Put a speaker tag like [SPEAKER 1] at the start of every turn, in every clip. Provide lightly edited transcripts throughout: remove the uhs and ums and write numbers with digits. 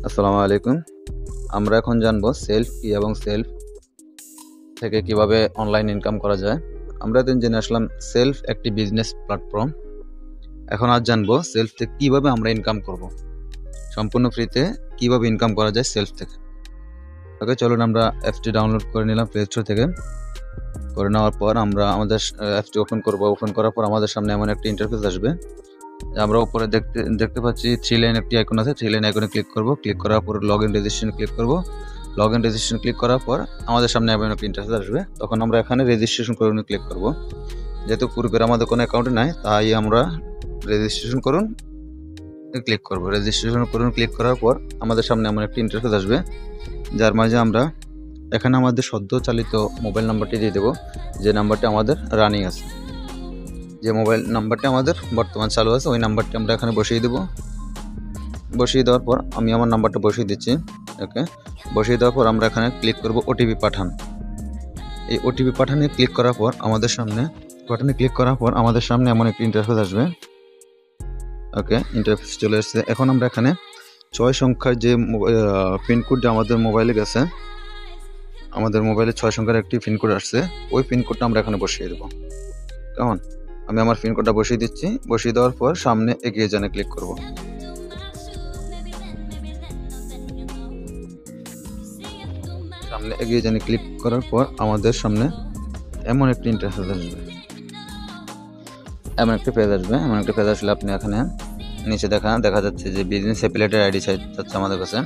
[SPEAKER 1] আসসালামু আলাইকুম। আমরা এখন জানবো সেলফ কি এবং সেলফ থেকে কিভাবে অনলাইন ইনকাম করা যায়। আমরা এতদিন জেনে আসলাম সেলফ একটি বিজনেস প্ল্যাটফর্ম। এখন আজ জানবো সেলফ থেকে কিভাবে আমরা ইনকাম করব। সম্পূর্ণ ফ্রিতে কিভাবে ইনকাম করা যায় সেলফ থেকে। ওকে, চলুন আমরা অ্যাপসটি ডাউনলোড করে নিলাম প্লে স্টোর থেকে। করে নেওয়ার পর আমরা আমাদের অ্যাপসটি ওপেন করব। ওপেন করার পর আমাদের সামনে এমন একটা ইন্টারফেস আসবে। আমরা উপরে দেখতে পাচ্ছি থ্রি লাইন একটি আইকন আছে। থ্রি লাইন আইকনে ক্লিক করব। ক্লিক করার পর লগ ইন রেজিস্ট্রেশন ক্লিক করব। লগ ইন রেজিস্ট্রেশন ক্লিক করার পর আমাদের সামনে এমন একটা ইন্টারফেস আসবে। তখন আমরা এখানে রেজিস্ট্রেশন করুন ক্লিক করব। যেহেতু পূর্বের আমাদের কোনো অ্যাকাউন্ট নাই, তাই আমরা রেজিস্ট্রেশন করুন ক্লিক করব। রেজিস্ট্রেশন করুন ক্লিক করার পর আমাদের সামনে এমন একটা ইন্টারফেস আসবে, যার মাঝে আমরা এখানে আমাদের সদ্য চালিত মোবাইল নাম্বারটি দিয়ে দেবো, যে নাম্বারটি আমাদের রানিং আছে। যে মোবাইল নাম্বারটি আমাদের বর্তমান চালু আছে ওই নাম্বারটি আমরা এখানে বসিয়ে দেবো। বসিয়ে দেওয়ার পর আমি আমার নাম্বারটা বসিয়ে দিচ্ছি। ওকে, বসিয়ে দেওয়ার পর আমরা এখানে ক্লিক করব ওটিপি পাঠান। এই ওটিপি পাঠানে ক্লিক করার পর আমাদের সামনে এমন একটি ইন্টারফেস আসবে। ওকে, ইন্টারফেস চলে এসেছে। এখন আমরা এখানে 6 সংখ্যার যে পিনকোড আমাদের মোবাইলে গেছে, আমাদের মোবাইলে 6 সংখ্যার একটি পিনকোড আসছে, ওই পিনকোডটা আমরা এখানে বসিয়ে দেবো। কেমন? আমি আমার পিনকোডটা বসিয়ে দিচ্ছি। বসিয়ে দেওয়ার পর সামনে এগিয়ে যানে ক্লিক করব। সামনে এগিয়ে যানে ক্লিক করার পর আমাদের সামনে এমন একটি ইন্টারফেস আসবে। এমন একটা পেজ আসলে আপনি এখানে নিচে দেখা যাচ্ছে যে বিজনেস অ্যাফিলিয়েটেড আইডি চাচ্ছে আমাদের কাছে।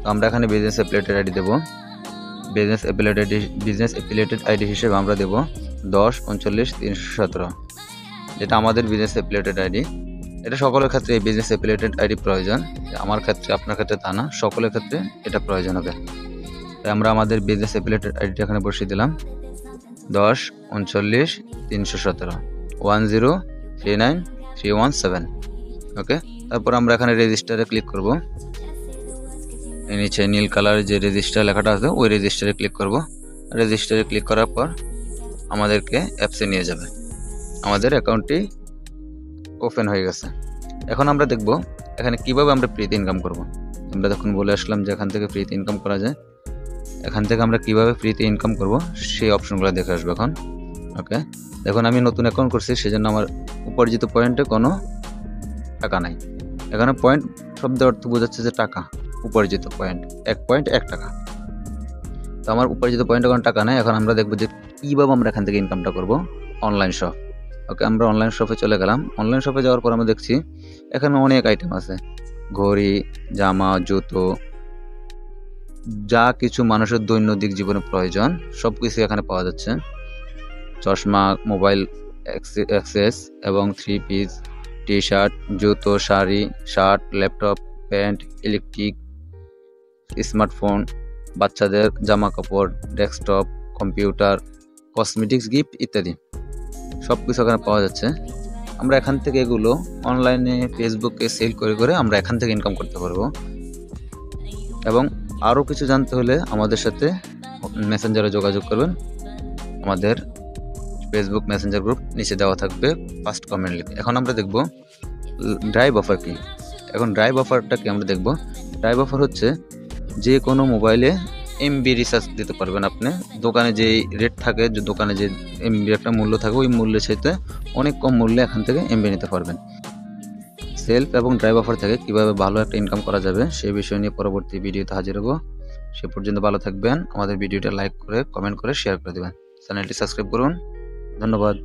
[SPEAKER 1] তো আমরা এখানে বিজনেস অ্যাফিলিয়েটেড আইডি দেবো। বিজনেস অ্যাফিলিয়েটেড আইডি হিসেবে আমরা দেবো 10 39 317, যেটা আমাদের বিজনেস অ্যাফিলিয়েটেড আইডি। এটা সকলের ক্ষেত্রে এই বিজনেস অ্যাফিলিয়েটেড আইডি প্রয়োজন। আমার ক্ষেত্রে, আপনার ক্ষেত্রে তা না, সকলের ক্ষেত্রে এটা প্রয়োজন হবে। তাই আমরা আমাদের বিজনেস অ্যাফিলিয়েটেড আইডিটা এখানে বসিয়ে দিলাম 10 39 317 1039317। ওকে, তারপর আমরা এখানে রেজিস্টারে ক্লিক করব। নিচে নীল কালারের যে রেজিস্টার লেখাটা আছে ওই রেজিস্টারে ক্লিক করব। রেজিস্টারে ক্লিক করার পর আমাদেরকে অ্যাপসে নিয়ে যাবে। আমাদের অ্যাকাউন্টটি ওপেন হয়ে গেছে। এখন আমরা দেখব এখানে কিভাবে আমরা ফ্রিতে ইনকাম করব। আমরা তখন বলে আসলাম যে এখান থেকে ফ্রিতে ইনকাম করা যায়। এখান থেকে আমরা কিভাবে ফ্রিতে ইনকাম করব সেই অপশনগুলো দেখে আসবো এখন। ওকে, দেখুন আমি নতুন অ্যাকাউন্ট করছি, সেজন্য আমার উপার্জিত পয়েন্টে কোনো টাকা নাই। এখানে পয়েন্ট শব্দের অর্থ বোঝাচ্ছে যে টাকা, উপার্জিত পয়েন্ট 1 পয়েন্ট 1 টাকা। তো আমার উপার্জিত পয়েন্টে কোনো টাকা নাই। এখন আমরা দেখবো যে কীভাবে আমরা এখান থেকে ইনকামটা করব। Online shop. ওকে, আমরা অনলাইন শপে চলে গেলাম। অনলাইন শপে যাওয়ার পর আমরা দেখছি এখানে অনেক আইটেম আছে, ঘড়ি, জামা, জুতো, যা কিছু মানুষের দৈনন্দিন জীবনে প্রয়োজন সব কিছু এখানে পাওয়া যাচ্ছে। চশমা, মোবাইল অ্যাক্সেস এবং 3 পিস, টি শার্ট, জুতো, sari, shirt, laptop, pant, electric, smartphone, বাচ্চাদের জামা কাপড়, ডেস্কটপ, কম্পিউটার, কসমেটিক্স, গিফট ইত্যাদি সব কিছু এখানে পাওয়া যাচ্ছে। আমরা এখান থেকে এগুলো অনলাইনে ফেসবুকে সেল করে আমরা এখান থেকে ইনকাম করতে পারবো। এবং আরও কিছু জানতে হলে আমাদের সাথে মেসেঞ্জারে যোগাযোগ করবেন। আমাদের ফেসবুক মেসেঞ্জার গ্রুপ নিচে দেওয়া থাকবে, ফার্স্ট কমেন্ট লিখে। এখন আমরা দেখব ড্রাইভ অফার কি। এখন ড্রাইভ অফারটা কি আমরা দেখব। ড্রাইভ অফার হচ্ছে যে কোনো মোবাইলে এমবি রিচার্জ দিতে পারবেন আপনি। দোকানে যে রেট থাকে, যে দোকানে যে এমবি একটা মূল্য থাকে, ওই মূল্যের সাথে অনেক কম মূল্যে এখান থেকে এমবি নিতে পারবেন। সেলফ এবং ড্রাইভ অফার থেকে কীভাবে ভালো একটা ইনকাম করা যাবে সেই বিষয় নিয়ে পরবর্তী ভিডিওতে হাজির হব। সে পর্যন্ত ভালো থাকবেন। আমাদের ভিডিওটা লাইক করে, কমেন্ট করে, শেয়ার করে দেবেন। চ্যানেলটি সাবস্ক্রাইব করুন। ধন্যবাদ।